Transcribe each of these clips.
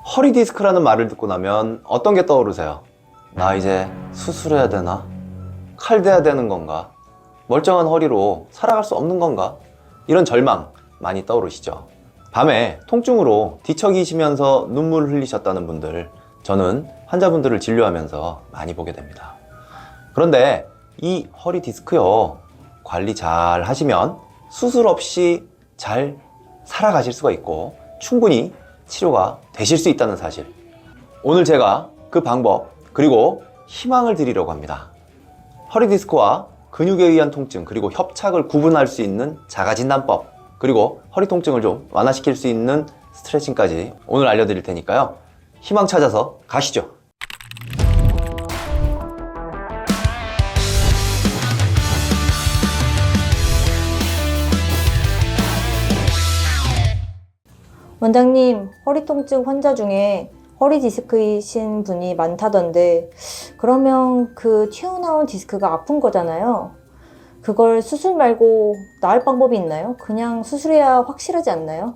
허리 디스크라는 말을 듣고 나면 어떤 게 떠오르세요? 나 이제 수술해야 되나? 칼 대야 되는 건가? 멀쩡한 허리로 살아갈 수 없는 건가? 이런 절망 많이 떠오르시죠? 밤에 통증으로 뒤척이시면서 눈물 흘리셨다는 분들, 저는 환자분들을 진료하면서 많이 보게 됩니다. 그런데 이 허리 디스크요, 관리 잘 하시면 수술 없이 잘 살아가실 수가 있고 충분히 치료가 되실 수 있다는 사실, 오늘 제가 그 방법 그리고 희망을 드리려고 합니다. 허리 디스크와 근육에 의한 통증, 그리고 협착을 구분할 수 있는 자가진단법, 그리고 허리 통증을 좀 완화시킬 수 있는 스트레칭까지 오늘 알려드릴 테니까요, 희망 찾아서 가시죠. 원장님, 허리 통증 환자 중에 허리 디스크이신 분이 많다던데, 그러면 그 튀어나온 디스크가 아픈 거잖아요. 그걸 수술 말고 나을 방법이 있나요? 그냥 수술해야 확실하지 않나요?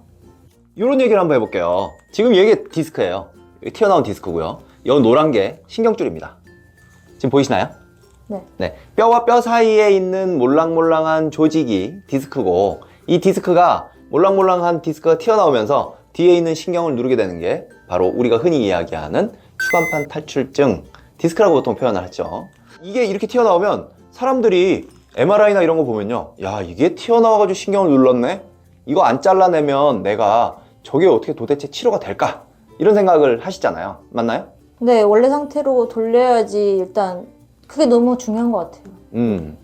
이런 얘기를 한번 해볼게요. 지금 이게 디스크예요. 튀어나온 디스크고요. 이 노란 게 신경줄입니다. 지금 보이시나요? 네. 뼈와 뼈 사이에 있는 몰랑몰랑한 조직이 디스크고, 이 디스크가 몰랑몰랑한 디스크가 튀어나오면서 뒤에 있는 신경을 누르게 되는 게 바로 우리가 흔히 이야기하는 추간판 탈출증, 디스크라고 보통 표현을 하죠. 이게 이렇게 튀어나오면 사람들이 MRI나 이런 거 보면요, 야, 이게 튀어나와가지고 신경을 눌렀네? 이거 안 잘라내면 내가 저게 어떻게 도대체 치료가 될까? 이런 생각을 하시잖아요. 맞나요? 네, 원래 상태로 돌려야지. 일단 그게 너무 중요한 것 같아요.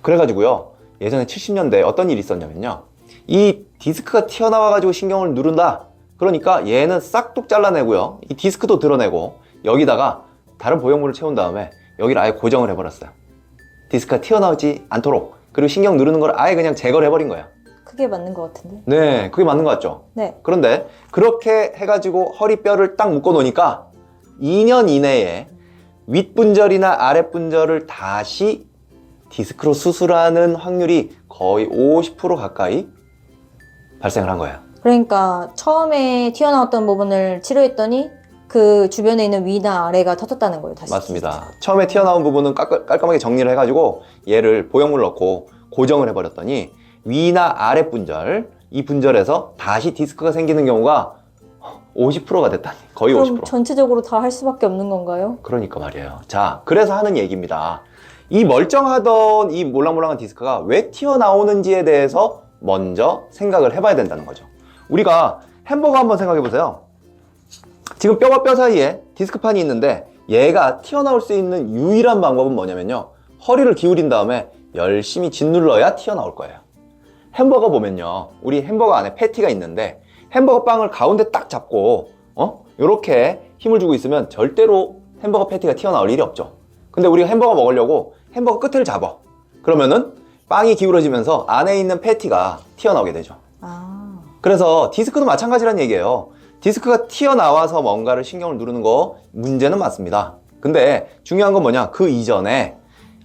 그래가지고요, 예전에 70년대에 어떤 일이 있었냐면요, 이 디스크가 튀어나와가지고 신경을 누른다? 그러니까 얘는 싹둑 잘라내고요, 이 디스크도 드러내고 여기다가 다른 보형물을 채운 다음에 여기를 아예 고정을 해버렸어요. 디스크가 튀어나오지 않도록. 그리고 신경 누르는 걸 아예 그냥 제거를 해버린 거예요. 그게 맞는 것 같은데. 네, 그게 맞는 것 같죠? 네. 그런데 그렇게 해가지고 허리뼈를 딱 묶어 놓으니까 2년 이내에 윗분절이나 아랫분절을 다시 디스크로 수술하는 확률이 거의 50% 가까이 발생을 한 거예요. 그러니까 처음에 튀어나왔던 부분을 치료했더니 그 주변에 있는 위나 아래가 터졌다는 거예요, 다시. 맞습니다. 처음에 튀어나온 부분은 깔끔하게 정리를 해가지고 얘를 보형물 넣고 고정을 해버렸더니 위나 아랫분절, 이 분절에서 다시 디스크가 생기는 경우가 50%가 됐다니. 거의 그럼 50%. 전체적으로 다 할 수밖에 없는 건가요? 그러니까 말이에요. 자, 그래서 하는 얘기입니다. 이 멀쩡하던 이 몰랑몰랑한 디스크가 왜 튀어나오는지에 대해서 먼저 생각을 해봐야 된다는 거죠. 우리가 햄버거 한번 생각해 보세요. 지금 뼈와 뼈 사이에 디스크판이 있는데 얘가 튀어나올 수 있는 유일한 방법은 뭐냐면요, 허리를 기울인 다음에 열심히 짓눌러야 튀어나올 거예요. 햄버거 보면요, 우리 햄버거 안에 패티가 있는데 햄버거 빵을 가운데 딱 잡고 이렇게 힘을 주고 있으면 절대로 햄버거 패티가 튀어나올 일이 없죠. 근데 우리가 햄버거 먹으려고 햄버거 끝을 잡아. 그러면은 빵이 기울어지면서 안에 있는 패티가 튀어나오게 되죠. 그래서 디스크도 마찬가지란 얘기예요. 디스크가 튀어나와서 뭔가를 신경을 누르는 거 문제는 맞습니다. 근데 중요한 건 뭐냐, 그 이전에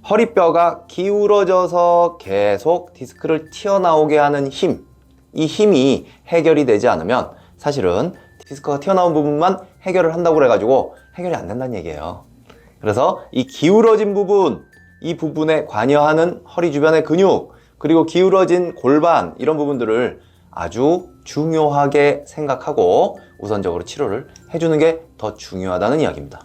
허리뼈가 기울어져서 계속 디스크를 튀어나오게 하는 힘, 이 힘이 해결이 되지 않으면 사실은 디스크가 튀어나온 부분만 해결을 한다고 그래가지고 해결이 안 된다는 얘기예요. 그래서 이 기울어진 부분, 이 부분에 관여하는 허리 주변의 근육, 그리고 기울어진 골반, 이런 부분들을 아주 중요하게 생각하고 우선적으로 치료를 해주는 게 더 중요하다는 이야기입니다.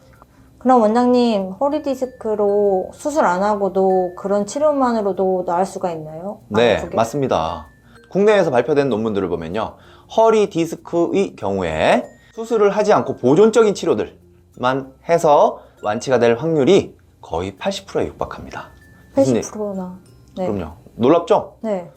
그럼 원장님, 허리 디스크로 수술 안 하고도 그런 치료만으로도 나을 수가 있나요? 네, 아프게? 맞습니다. 국내에서 발표된 논문들을 보면요, 허리 디스크의 경우에 수술을 하지 않고 보존적인 치료들만 해서 완치가 될 확률이 거의 80%에 육박합니다. 80%나. 네. 그럼요. 놀랍죠? 네.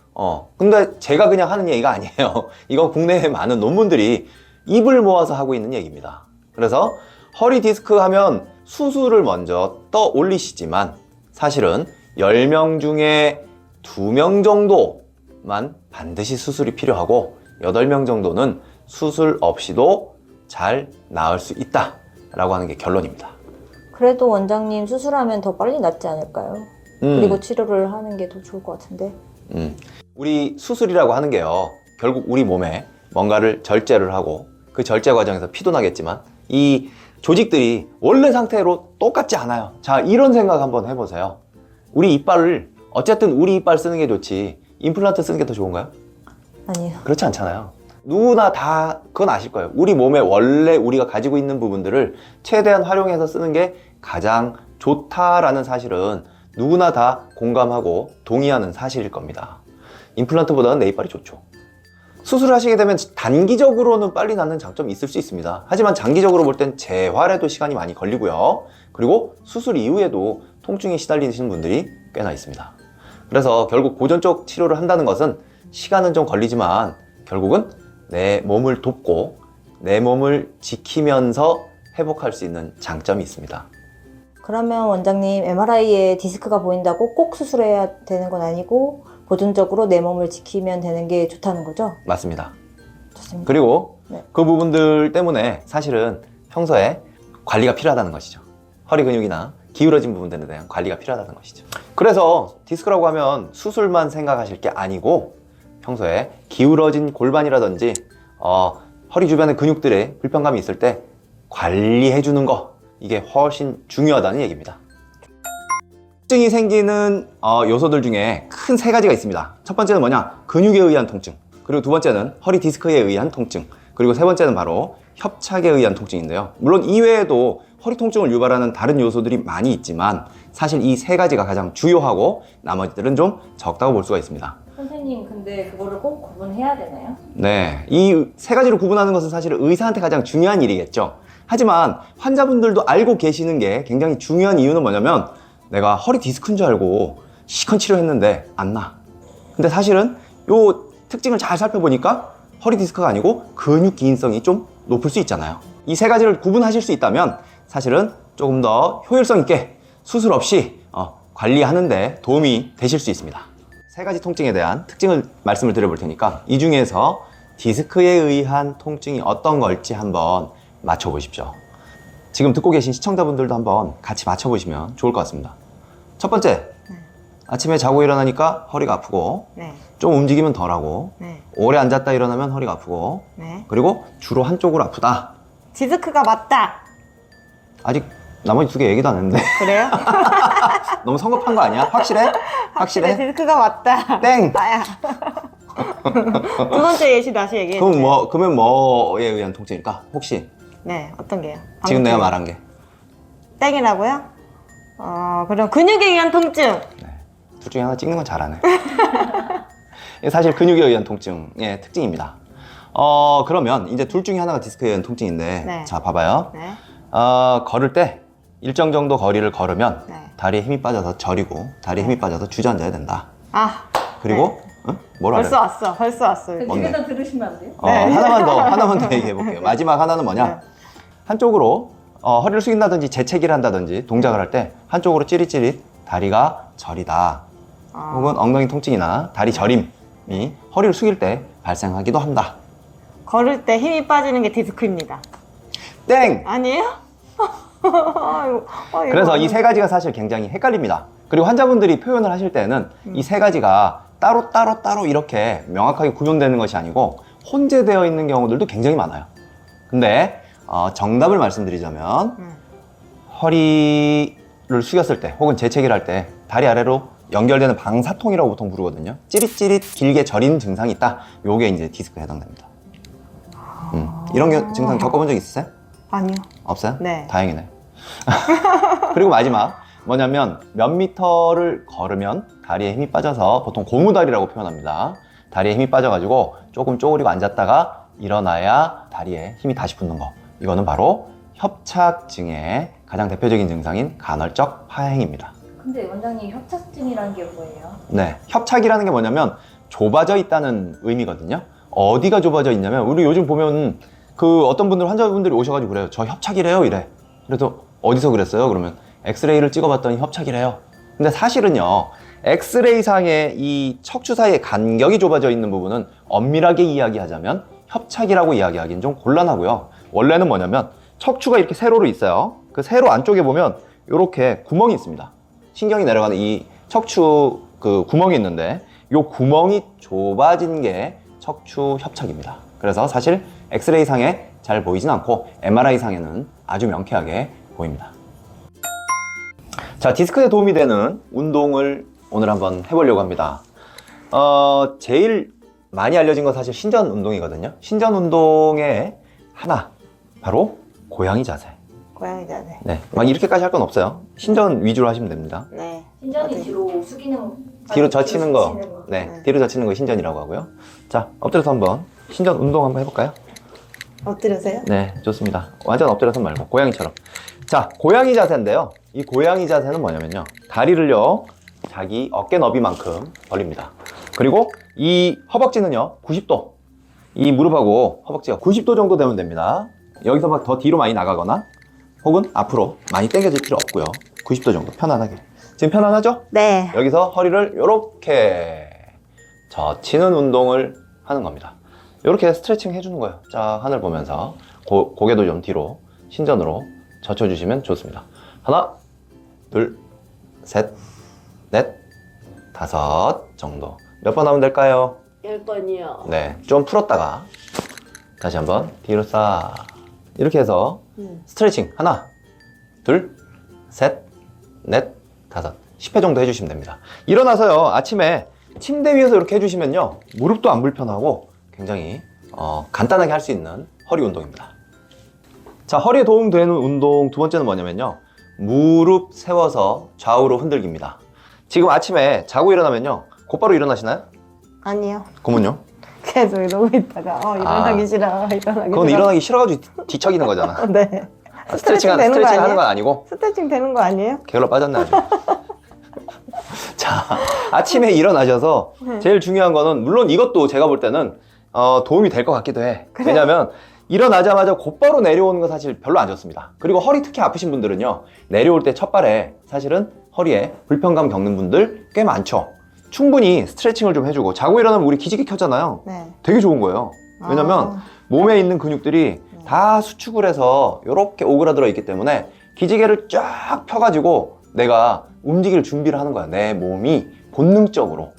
근데 제가 그냥 하는 얘기가 아니에요. 이건 국내에 많은 논문들이 입을 모아서 하고 있는 얘기입니다. 그래서 허리 디스크 하면 수술을 먼저 떠올리시지만 사실은 10명 중에 2명 정도만 반드시 수술이 필요하고 8명 정도는 수술 없이도 잘 나을 수 있다 라고 하는 게 결론입니다. 그래도 원장님, 수술하면 더 빨리 낫지 않을까요? 그리고 치료를 하는 게 더 좋을 것 같은데. 우리 수술이라고 하는 게요, 결국 우리 몸에 뭔가를 절제를 하고 그 절제 과정에서 피도 나겠지만 이 조직들이 원래 상태로 똑같지 않아요. 자, 이런 생각 한번 해보세요. 우리 이빨을 어쨌든 우리 이빨 쓰는 게 좋지 임플란트 쓰는 게 더 좋은가요? 아니요. 그렇지 않잖아요. 누구나 다 그건 아실 거예요. 우리 몸에 원래 우리가 가지고 있는 부분들을 최대한 활용해서 쓰는 게 가장 좋다라는 사실은 누구나 다 공감하고 동의하는 사실일 겁니다. 임플란트보다는 내 이빨이 좋죠. 수술하시게 되면 단기적으로는 빨리 낫는 장점이 있을 수 있습니다. 하지만 장기적으로 볼 땐 재활에도 시간이 많이 걸리고요. 그리고 수술 이후에도 통증에 시달리시는 분들이 꽤나 있습니다. 그래서 결국 고전적 치료를 한다는 것은 시간은 좀 걸리지만 결국은 내 몸을 돕고 내 몸을 지키면서 회복할 수 있는 장점이 있습니다. 그러면 원장님, MRI에 디스크가 보인다고 꼭 수술해야 되는 건 아니고 보존적으로 내 몸을 지키면 되는 게 좋다는 거죠? 맞습니다. 좋습니다. 그리고 네. 그 부분들 때문에 사실은 평소에 관리가 필요하다는 것이죠. 허리 근육이나 기울어진 부분들에 대한 관리가 필요하다는 것이죠. 그래서 디스크라고 하면 수술만 생각하실 게 아니고 평소에 기울어진 골반이라든지 허리 주변의 근육들의 불편감이 있을 때 관리해주는 거, 이게 훨씬 중요하다는 얘기입니다. 통증이 생기는 요소들 중에 큰 세 가지가 있습니다. 첫 번째는 뭐냐? 근육에 의한 통증. 그리고 두 번째는 허리 디스크에 의한 통증. 그리고 세 번째는 바로 협착에 의한 통증인데요. 물론 이외에도 허리 통증을 유발하는 다른 요소들이 많이 있지만 사실 이 세 가지가 가장 주요하고 나머지들은 좀 적다고 볼 수가 있습니다. 선생님, 근데 그거를 꼭 구분해야 되나요? 네, 이 세 가지를 구분하는 것은 사실 의사한테 가장 중요한 일이겠죠. 하지만 환자분들도 알고 계시는 게 굉장히 중요한 이유는 뭐냐면 내가 허리 디스크인 줄 알고 시컨 치료했는데 안 나. 근데 사실은 요 특징을 잘 살펴보니까 허리 디스크가 아니고 근육 기인성이 좀 높을 수 있잖아요. 이 세 가지를 구분하실 수 있다면 사실은 조금 더 효율성 있게 수술 없이 관리하는데 도움이 되실 수 있습니다. 세 가지 통증에 대한 특징을 말씀을 드려볼 테니까 이 중에서 디스크에 의한 통증이 어떤 걸지 한번 맞춰보십시오. 지금 듣고 계신 시청자분들도 한번 같이 맞춰보시면 좋을 것 같습니다. 첫 번째, 아침에 자고 일어나니까 허리가 아프고 네. 좀 움직이면 덜하고 네. 오래 앉았다 일어나면 허리가 아프고 네. 그리고 주로 한쪽으로 아프다. 디스크가 맞다. 아직 나머지 두 개 얘기도 안 했는데 그래요? 너무 성급한 거 아니야? 확실해? 확실해? 디스크가 맞다. 땡! 나야. 두 번째 예시 다시 얘기해 그럼 주세요. 그러면 뭐에 의한 통증일까? 혹시 네, 어떤 게요? 지금 내가 말한 게 땡이라고요? 그럼 근육에 의한 통증. 둘 중에 하나 찍는 건 잘하네. 이게 사실 근육에 의한 통증의 특징입니다. 그러면 이제 둘 중에 하나가 디스크에 의한 통증인데 네. 자 봐봐요. 네. 걸을 때 일정 정도 거리를 걸으면 네. 다리에 힘이 빠져서 저리고 다리에 힘이 빠져서 주저앉아야 된다. 그리고 응? 뭐라 그래? 벌써 왔어. 뭔데? 더 들으시면 안 돼요? 하나만 더 얘기해 볼게요. 마지막 하나는 뭐냐? 네. 한쪽으로 허리를 숙인다든지 재채기를 한다든지 동작을 할 때 한쪽으로 찌릿찌릿 다리가 저리다. 혹은 엉덩이 통증이나 다리 저림이 허리를 숙일 때 발생하기도 한다. 걸을 때 힘이 빠지는 게 디스크입니다. 땡! 아니에요? 그래서 이 세 가지가 사실 굉장히 헷갈립니다. 그리고 환자분들이 표현을 하실 때는 이 세 가지가 따로 이렇게 명확하게 구분되는 것이 아니고 혼재되어 있는 경우들도 굉장히 많아요. 근데 정답을 말씀드리자면 허리를 숙였을 때 혹은 재채기를 할 때 다리 아래로 연결되는 방사통이라고 보통 부르거든요. 찌릿찌릿 길게 저린 증상이 있다. 요게 이제 디스크에 해당됩니다. 이런 증상 겪어본 적 있으세요? 아니요. 없어요? 네. 다행이네. 그리고 마지막 뭐냐면 몇 미터를 걸으면 다리에 힘이 빠져서 보통 고무다리라고 표현합니다. 다리에 힘이 빠져가지고 조금 쪼그리고 앉았다가 일어나야 다리에 힘이 다시 붙는 거. 이거는 바로 협착증의 가장 대표적인 증상인 간헐적 하행입니다. 근데 원장님, 협착증이라는 게 뭐예요? 네, 협착이라는 게 뭐냐면 좁아져 있다는 의미거든요. 어디가 좁아져 있냐면 우리 요즘 보면 그 어떤 분들 환자분들이 오셔가지고 그래요. 저 협착이래요 이래. 그래서 어디서 그랬어요? 그러면 엑스레이를 찍어봤더니 협착이래요. 근데 사실은요, 엑스레이상의 이 척추 사이의 간격이 좁아져 있는 부분은 엄밀하게 이야기하자면 협착이라고 이야기하기는 좀 곤란하고요. 원래는 뭐냐면 척추가 이렇게 세로로 있어요. 그 세로 안쪽에 보면 이렇게 구멍이 있습니다. 신경이 내려가는 이 척추 그 구멍이 있는데 이 구멍이 좁아진 게 척추 협착입니다. 그래서 사실 엑스레이상의 잘 보이진 않고 MRI상에는 아주 명쾌하게 보입니다. 자, 디스크에 도움이 되는 운동을 오늘 한번 해보려고 합니다. 제일 많이 알려진 건 사실 신전 운동이거든요. 신전 운동의 하나, 바로 고양이 자세. 고양이 자세. 네, 막 이렇게까지 할 건 없어요. 신전 위주로 하시면 됩니다. 네. 신전이 뒤로 숙이는 뒤로 젖히는 거, 네, 네. 뒤로 젖히는 거 신전이라고 하고요. 자, 엎드려서 한번 신전 운동 한번 해볼까요? 엎드려서요? 네, 좋습니다. 완전 엎드려서 말고 고양이처럼. 자, 고양이 자세인데요. 이 고양이 자세는 뭐냐면요, 다리를요 자기 어깨 너비만큼 벌립니다. 그리고 이 허벅지는요 90도, 이 무릎하고 허벅지가 90도 정도 되면 됩니다. 여기서 막 더 뒤로 많이 나가거나 혹은 앞으로 많이 당겨질 필요 없고요. 90도 정도 편안하게. 지금 편안하죠? 네. 여기서 허리를 이렇게 젖히는 운동을 하는 겁니다. 이렇게 스트레칭 해주는 거예요. 자, 하늘 보면서 고개도 좀 뒤로 신전으로 젖혀주시면 좋습니다. 하나, 둘, 셋, 넷, 다섯 정도. 몇 번 하면 될까요? 10번이요. 네, 좀 풀었다가 다시 한번 뒤로 싹 이렇게 해서 스트레칭 하나, 둘, 셋, 넷, 다섯 10회 정도 해주시면 됩니다. 일어나서요, 아침에 침대 위에서 이렇게 해주시면요 무릎도 안 불편하고 굉장히 간단하게 할 수 있는 허리 운동입니다. 자, 허리에 도움되는 운동 두 번째는 뭐냐면요, 무릎 세워서 좌우로 흔들기입니다. 지금 아침에 자고 일어나면요 곧바로 일어나시나요? 아니요. 그러면요? 계속 이러고 있다가 일어나기 싫어. 일어나기 그건 싫어. 일어나기 싫어가지고 뒤척이는 거잖아. 네. 스트레칭 되는 거 하는 아니에요? 건 아니고. 스트레칭 되는 거 아니에요? 게을러 빠졌네 아주. 자, 아침에 일어나셔서 제일 중요한 거는, 물론 이것도 제가 볼 때는 도움이 될 것 같기도 해. 왜냐면 일어나자마자 곧바로 내려오는 건 사실 별로 안 좋습니다. 그리고 허리 특히 아프신 분들은요, 내려올 때 첫발에 사실은 허리에 불편감 겪는 분들 꽤 많죠. 충분히 스트레칭을 좀 해주고, 자고 일어나면 우리 기지개 켜잖아요. 네. 되게 좋은 거예요. 왜냐면 몸에 있는 근육들이 다 수축을 해서 이렇게 오그라들어 있기 때문에 기지개를 쫙 펴가지고 내가 움직일 준비를 하는 거야. 내 몸이 본능적으로.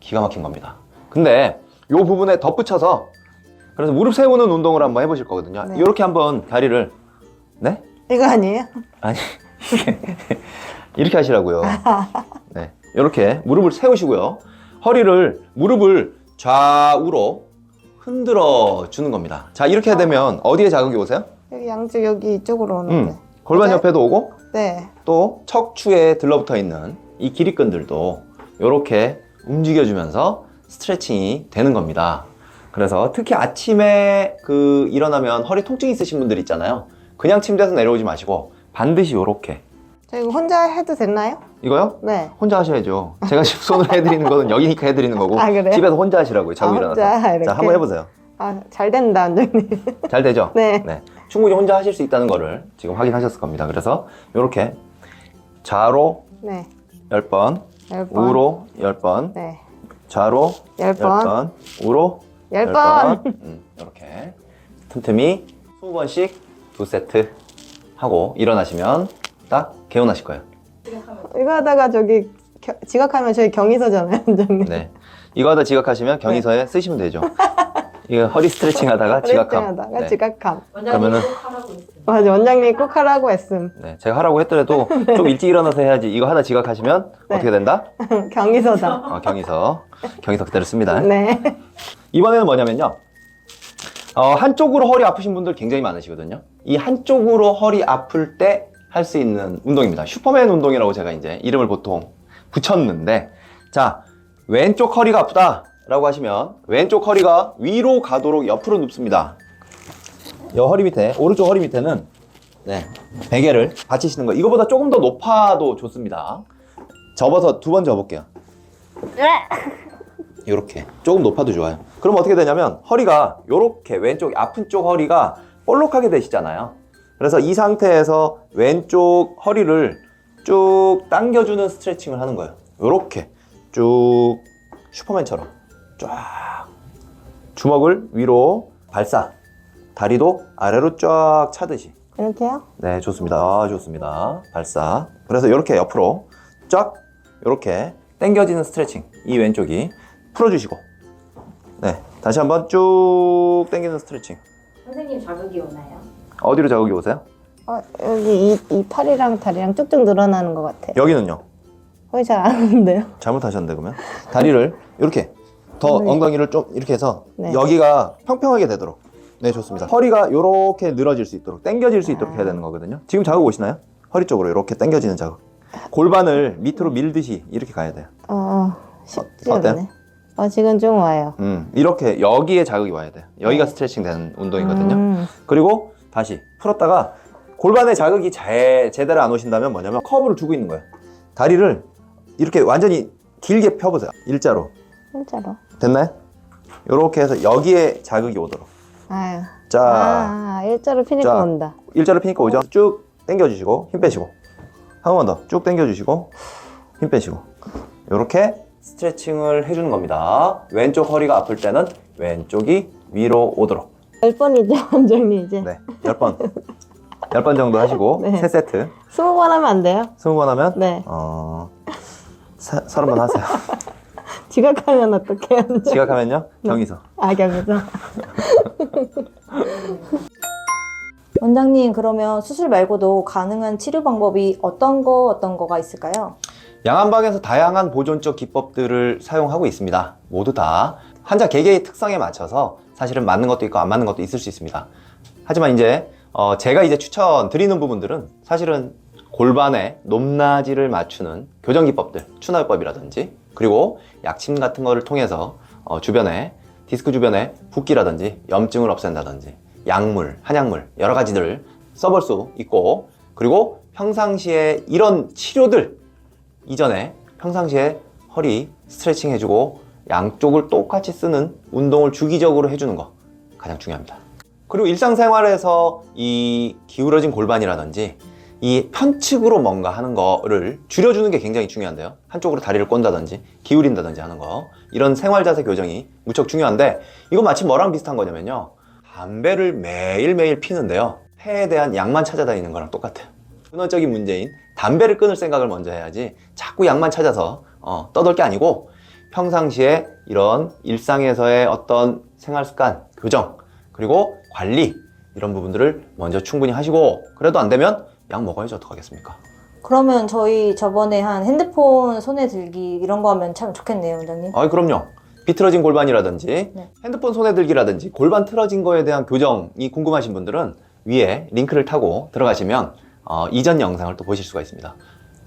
기가 막힌 겁니다. 근데 이 부분에 덧붙여서, 그래서 무릎 세우는 운동을 한번 해보실 거거든요. 네. 이렇게 한번 다리를, 네? 이거 아니에요? 아니, 이렇게 하시라고요. 네, 이렇게 무릎을 세우시고요. 무릎을 좌우로 흔들어 주는 겁니다. 자, 이렇게 되면 어디에 자극이 오세요? 여기 양쪽 여기 이쪽으로 오는데. 골반 네? 옆에도 오고, 네. 또 척추에 들러붙어 있는 이 기립근들도 이렇게 움직여주면서 스트레칭이 되는 겁니다. 그래서 특히 아침에 일어나면 허리 통증 있으신 분들 있잖아요. 그냥 침대에서 내려오지 마시고 반드시 이렇게. 저 이거 혼자 해도 됐나요? 이거요? 네. 혼자 하셔야죠. 제가 지금 손으로 해드리는 거는 여기니까 해드리는 거고, 아, 그래요? 집에서 혼자 하시라고요. 자고 아, 일어나서. 혼자 이렇게? 자, 한번 해보세요. 잘 된다, 원장님. 잘 되죠? 네. 충분히 혼자 하실 수 있다는 거를 지금 확인하셨을 겁니다. 그래서 이렇게 좌로 네. 10번, 10번. 우로 10번, 네. 좌로 10번. 10번, 우로 10번. 이렇게 틈틈이 20번씩 2세트 하고 일어나시면 딱 개운하실 거예요. 이거 하다가 지각하면 저희 경의서잖아요, 원장님. 네, 이거 하다 지각하시면 경의서에 쓰시면 되죠. 이거 허리 스트레칭 하다가 지각함. 하다가 네. 지각함. 그러면은 맞아, 원장님이 꼭 하라고 했음. 네, 제가 하라고 했더라도 좀 일찍 일어나서 해야지. 이거 하다 지각하시면 네. 어떻게 된다? 경의서다. 경의서 그대로 씁니다. 네. 이번에는 뭐냐면요, 한쪽으로 허리 아프신 분들 굉장히 많으시거든요. 이 한쪽으로 허리 아플 때 할 수 있는 운동입니다. 슈퍼맨 운동이라고 제가 이제 이름을 보통 붙였는데, 자, 왼쪽 허리가 아프다 라고 하시면 왼쪽 허리가 위로 가도록 옆으로 눕습니다. 이 허리 밑에, 오른쪽 허리 밑에는 베개를 받치시는 거. 이거보다 조금 더 높아도 좋습니다. 접어서 2번 접을게요. 이렇게 조금 높아도 좋아요. 그럼 어떻게 되냐면 허리가 이렇게, 왼쪽 아픈 쪽 허리가 볼록하게 되시잖아요. 그래서 이 상태에서 왼쪽 허리를 쭉 당겨주는 스트레칭을 하는 거예요. 이렇게 쭉 슈퍼맨처럼 쫙, 주먹을 위로 발사, 다리도 아래로 쫙 차듯이. 이렇게요? 네, 좋습니다. 좋습니다. 발사. 그래서 이렇게 옆으로 쫙 이렇게 당겨지는 스트레칭, 이 왼쪽이 풀어주시고, 네, 다시 한번 쭉 당기는 스트레칭. 선생님 자극이 오나요? 어디로 자극이 오세요? 여기 이 팔이랑 다리랑 쭉쭉 늘어나는 것 같아요. 여기는요? 거의 잘 안 하는데요. 잘못하셨는데 그러면 다리를 이렇게 더 네. 엉덩이를 좀 이렇게 해서 네. 여기가 평평하게 되도록. 네, 좋습니다. 허리가 이렇게 늘어질 수 있도록, 당겨질 수 있도록 해야 되는 거거든요. 지금 자극 오시나요? 허리 쪽으로 이렇게 당겨지는 자극. 골반을 밑으로 밀듯이 이렇게 가야 돼요. 쉽지 어때요? 않네. 지금 좀 와요. 이렇게 여기에 자극이 와야 돼요. 여기가 스트레칭 되는 운동이거든요. 그리고 다시 풀었다가 골반에 자극이 제대로 안 오신다면 뭐냐면 커브를 주고 있는 거예요. 다리를 이렇게 완전히 길게 펴보세요. 일자로. 진짜로. 됐나요? 이렇게 해서 여기에 자극이 오도록. 아유. 자, 일자로 피니까 자. 온다. 일자로 피니까 오죠? 쭉 당겨주시고 힘 빼시고 한 번 더 쭉 당겨주시고 힘 빼시고 이렇게 스트레칭을 해주는 겁니다. 왼쪽 허리가 아플 때는 왼쪽이 위로 오도록. 10번이죠, 원장님 이제. 네, 10번 10번 정도 하시고 네. 3세트 20번 하면 안 돼요? 20번 하면 네. 30번 하세요. 지각하면 어떡해요? 지각하면요? 경희서. 경에서. 원장님 그러면 수술 말고도 가능한 치료 방법이 어떤 거가 있을까요? 양안방에서 다양한 보존적 기법들을 사용하고 있습니다. 모두 다 환자 개개의 특성에 맞춰서 사실은 맞는 것도 있고 안 맞는 것도 있을 수 있습니다. 하지만 이제 제가 이제 추천드리는 부분들은 사실은 골반의 높낮이를 맞추는 교정 기법들, 추나요법이라든지 그리고 약침 같은 거를 통해서 주변에 디스크 주변에 붓기라든지 염증을 없앤다든지 약물, 한약물 여러 가지들을 써볼 수 있고 그리고 평상시에 이런 치료들 이전에 평상시에 허리 스트레칭 해주고 양쪽을 똑같이 쓰는 운동을 주기적으로 해주는 거 가장 중요합니다. 그리고 일상생활에서 이 기울어진 골반이라든지 이 편측으로 뭔가 하는 거를 줄여주는 게 굉장히 중요한데요. 한쪽으로 다리를 꼰다든지 기울인다든지 하는 거 이런 생활 자세 교정이 무척 중요한데 이건 마치 뭐랑 비슷한 거냐면요. 담배를 매일매일 피는데요. 폐에 대한 약만 찾아다니는 거랑 똑같아요. 근원적인 문제인 담배를 끊을 생각을 먼저 해야지 자꾸 약만 찾아서 떠돌 게 아니고 평상시에 이런 일상에서의 어떤 생활 습관, 교정, 그리고 관리 이런 부분들을 먼저 충분히 하시고 그래도 안 되면 약 먹어야지 어떡하겠습니까? 그러면 저희 저번에 한 핸드폰 손에 들기 이런 거 하면 참 좋겠네요, 원장님. 그럼요. 비틀어진 골반이라든지 네. 핸드폰 손에 들기라든지 골반 틀어진 거에 대한 교정이 궁금하신 분들은 위에 링크를 타고 들어가시면 이전 영상을 또 보실 수가 있습니다.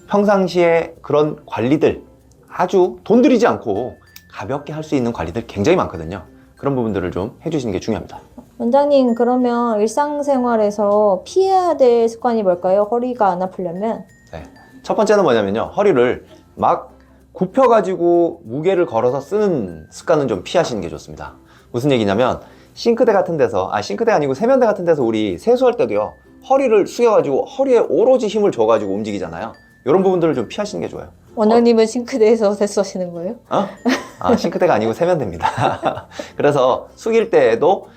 평상시에 그런 관리들 아주 돈 들이지 않고 가볍게 할 수 있는 관리들 굉장히 많거든요. 그런 부분들을 좀 해주시는 게 중요합니다. 원장님 그러면 일상생활에서 피해야 될 습관이 뭘까요? 허리가 안 아프려면? 네. 첫 번째는 뭐냐면요. 허리를 막 굽혀가지고 무게를 걸어서 쓰는 습관은 좀 피하시는 게 좋습니다. 무슨 얘기냐면 싱크대 같은 데서 싱크대 아니고 세면대 같은 데서 우리 세수할 때도요. 허리를 숙여가지고 허리에 오로지 힘을 줘가지고 움직이잖아요. 이런 부분들을 좀 피하시는 게 좋아요. 원장님은 싱크대에서 세수하시는 거예요? 싱크대가 아니고 세면대입니다. 그래서 숙일 때에도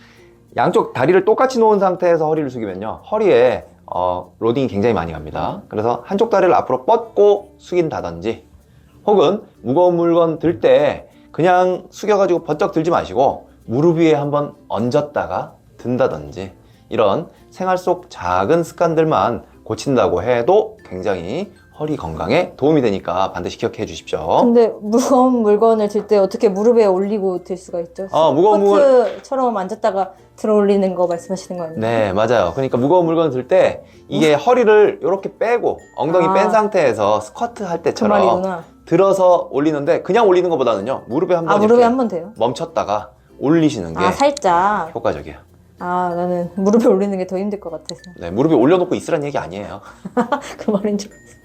양쪽 다리를 똑같이 놓은 상태에서 허리를 숙이면요. 허리에 로딩이 굉장히 많이 갑니다. 그래서 한쪽 다리를 앞으로 뻗고 숙인다든지 혹은 무거운 물건 들 때 그냥 숙여가지고 번쩍 들지 마시고 무릎 위에 한번 얹었다가 든다든지 이런 생활 속 작은 습관들만 고친다고 해도 굉장히 허리 건강에 도움이 되니까 반드시 기억해 주십시오. 근데 무거운 물건을 들 때 어떻게 무릎에 올리고 들 수가 있죠? 무거운 물건 스쿼트처럼 앉았다가 들어 올리는 거 말씀하시는 거 아니에요? 네, 맞아요. 그러니까 무거운 물건 들 때 이게 허리를 이렇게 빼고 엉덩이 뺀 상태에서 스쿼트 할 그 때처럼 말이구나. 들어서 올리는데 그냥 올리는 것보다는요. 무릎에 한번 무릎에 이렇게 한 번 돼요? 멈췄다가 올리시는 게 살짝. 효과적이에요. 나는 무릎에 올리는 게 더 힘들 것 같아서. 네, 무릎에 올려놓고 있으란 얘기 아니에요. 그 말인 줄 알았어.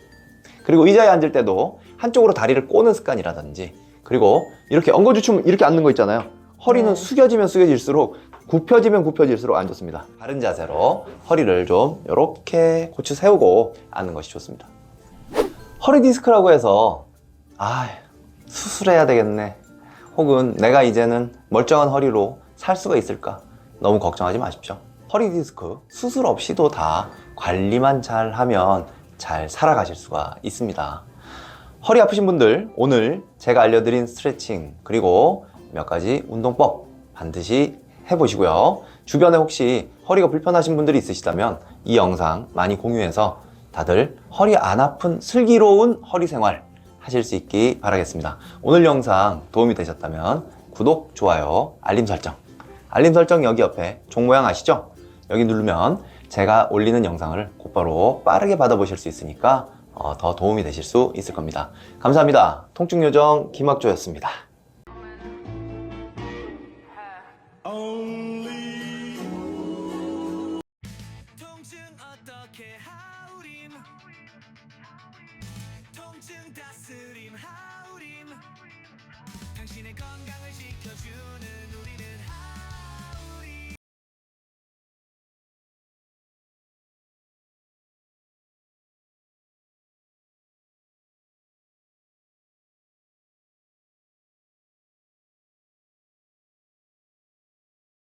그리고 의자에 앉을 때도 한쪽으로 다리를 꼬는 습관이라든지 그리고 이렇게 엉거주춤 이렇게 앉는 거 있잖아요. 허리는 네. 숙여지면 숙여질수록 굽혀지면 굽혀질수록 안 좋습니다. 바른 자세로 허리를 좀 이렇게 고추 세우고 앉는 것이 좋습니다. 허리 디스크라고 해서 수술해야 되겠네 혹은 내가 이제는 멀쩡한 허리로 살 수가 있을까 너무 걱정하지 마십시오. 허리 디스크 수술 없이도 다 관리만 잘 하면 잘 살아가실 수가 있습니다. 허리 아프신 분들 오늘 제가 알려드린 스트레칭 그리고 몇 가지 운동법 반드시 해보시고요. 주변에 혹시 허리가 불편하신 분들이 있으시다면 이 영상 많이 공유해서 다들 허리 안 아픈 슬기로운 허리 생활 하실 수 있기 바라겠습니다. 오늘 영상 도움이 되셨다면 구독, 좋아요, 알림 설정 여기 옆에 종 모양 아시죠? 여기 누르면 제가 올리는 영상을 곧바로 빠르게 받아보실 수 있으니까 더 도움이 되실 수 있을 겁니다. 감사합니다. 통증요정 김학조였습니다. 통증 어떻게 하우림 통증 다스림 하우림 당신의 건강을 지켜주는 우리는